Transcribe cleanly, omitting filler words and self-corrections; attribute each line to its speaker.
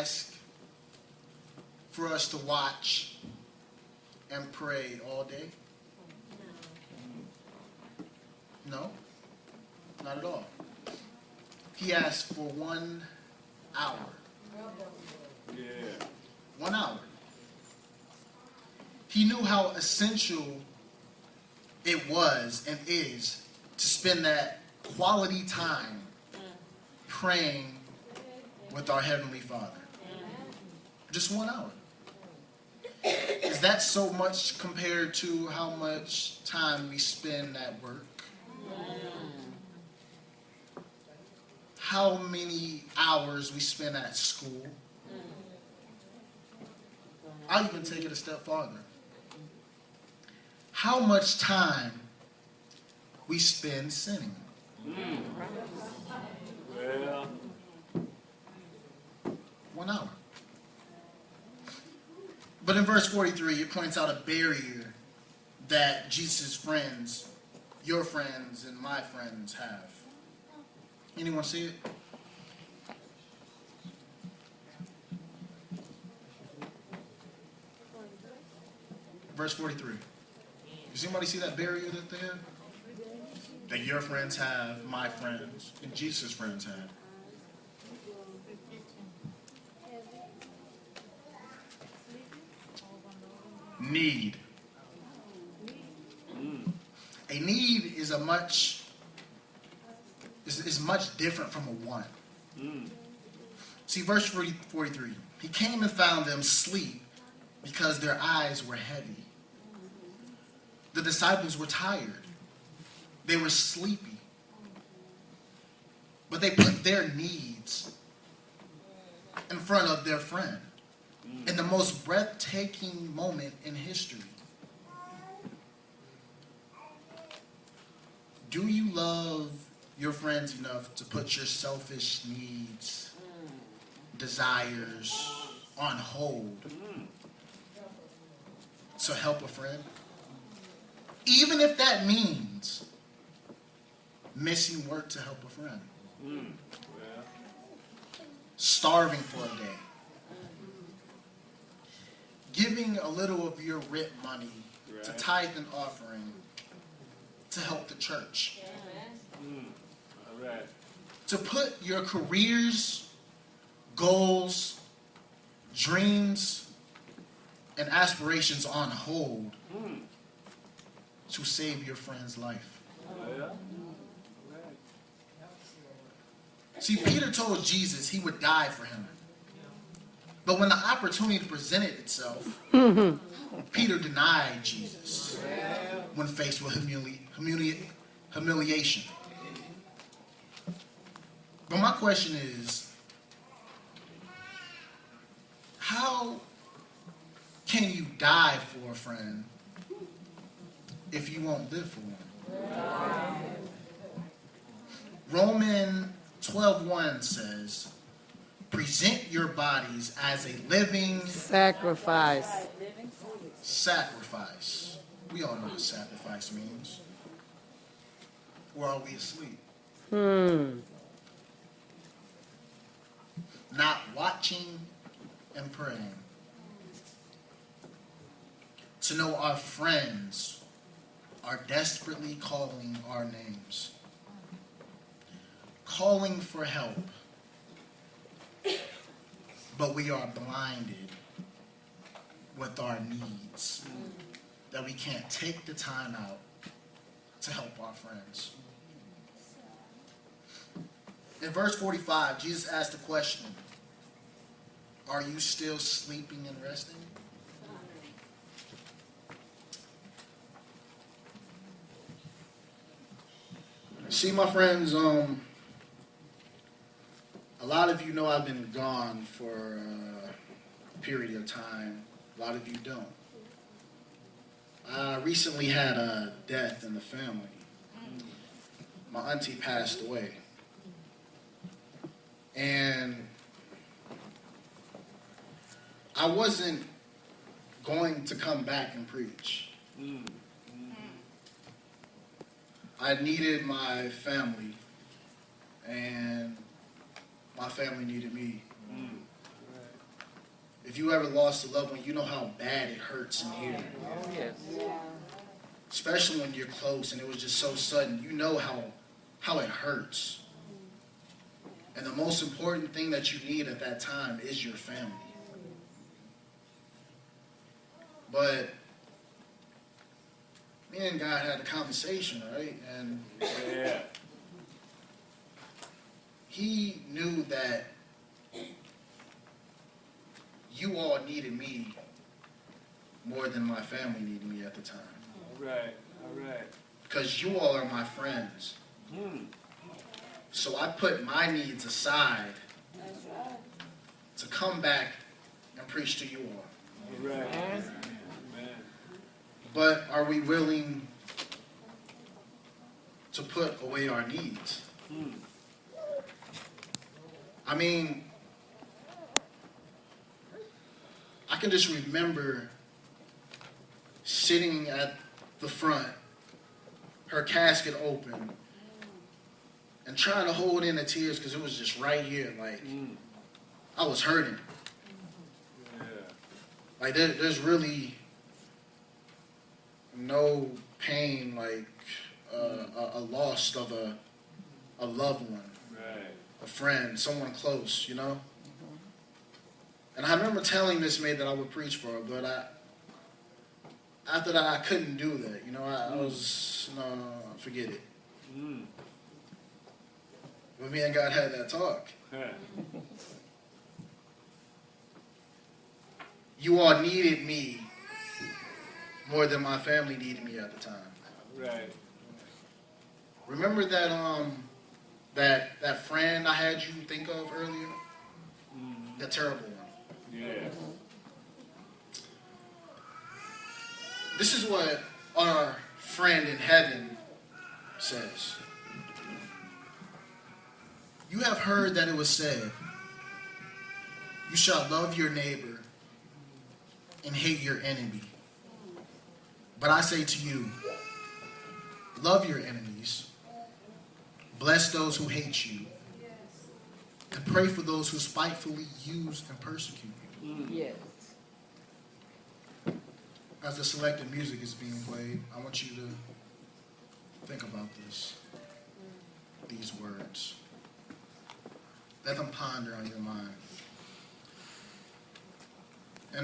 Speaker 1: ask for us to watch and pray all day? No, not at all. He asked for 1 hour.
Speaker 2: Yeah.
Speaker 1: 1 hour. He knew how essential it was and is to spend that quality time praying with our Heavenly Father. Just 1 hour. Is that so much compared to how much time we spend at work? How many hours we spend at school? I'll even take it a step farther. How much time we spend sinning?
Speaker 2: Well,
Speaker 1: 1 hour. But in verse 43, it points out a barrier that Jesus' friends, your friends and my friends have. Anyone see it? Verse 43. Does anybody see that barrier that they have? That your friends have, my friends, and Jesus' friends have. Need. A need is much different from a want. See, verse 43. He came and found them asleep because their eyes were heavy. The disciples were tired. They were sleepy. But they put their needs in front of their friend in the most breathtaking moment in history. Do you love your friends enough to put your selfish needs, desires on hold to help a friend? Even if that means missing work to help a friend. Starving for a day. Giving a little of your rent money to tithe and offering to help the church.
Speaker 2: all right.
Speaker 1: To put your careers, goals, dreams, and aspirations on hold to save your friend's life.
Speaker 2: Yeah.
Speaker 1: See, Peter told Jesus he would die for him. But when the opportunity presented itself, Peter denied Jesus when faced with humiliation. But my question is, how can you die for a friend if you won't live for one? Romans 12:1 says, present your bodies as a living
Speaker 3: sacrifice.
Speaker 1: Sacrifice. We all know what sacrifice means. Or are we asleep? Not watching and praying. To know our friends are desperately calling our names. Calling for help. But we are blinded with our needs. That we can't take the time out to help our friends. In verse 45, Jesus asked the question, are you still sleeping and resting? See, my friends, a lot of you know I've been gone for a period of time. A lot of you don't. I recently had a death in the family. My auntie passed away. And I wasn't going to come back and preach. I needed my family, and my family needed me. If you ever lost a loved one, you know how bad it hurts in here.
Speaker 3: Oh, yes.
Speaker 1: Especially when you're close and it was just so sudden. You know how it hurts. And the most important thing that you need at that time is your family. But me and God had a conversation, right? And
Speaker 2: Yeah.
Speaker 1: he knew that you all needed me more than my family needed me at the time.
Speaker 2: All right. All right.
Speaker 1: Because you all are my friends. So I put my needs aside to come back and preach to you all.
Speaker 2: All right. Amen.
Speaker 1: But are we willing to put away our needs? I mean, I can just remember sitting at the front, her casket open, and trying to hold in the tears because it was just right here. Like, I was hurting.
Speaker 2: Yeah.
Speaker 1: Like, there's really no pain like a loss of a loved one,
Speaker 2: Right.
Speaker 1: a friend, someone close, you know? And I remember telling Miss May that I would preach for her, but after that I couldn't do that. You know, I was, no, forget it. But me and God had that talk. You all needed me more than my family needed me at the time.
Speaker 2: Right.
Speaker 1: Remember that friend I had you think of earlier? The terrible one.
Speaker 2: Yeah.
Speaker 1: This is what our friend in heaven says. You have heard that it was said, you shall love your neighbor and hate your enemy. But I say to you, love your enemies, bless those who hate you, and pray for those who spitefully use and persecute you.
Speaker 3: Yes.
Speaker 1: As the selected music is being played, I want you to think about these words. Let them ponder on your mind.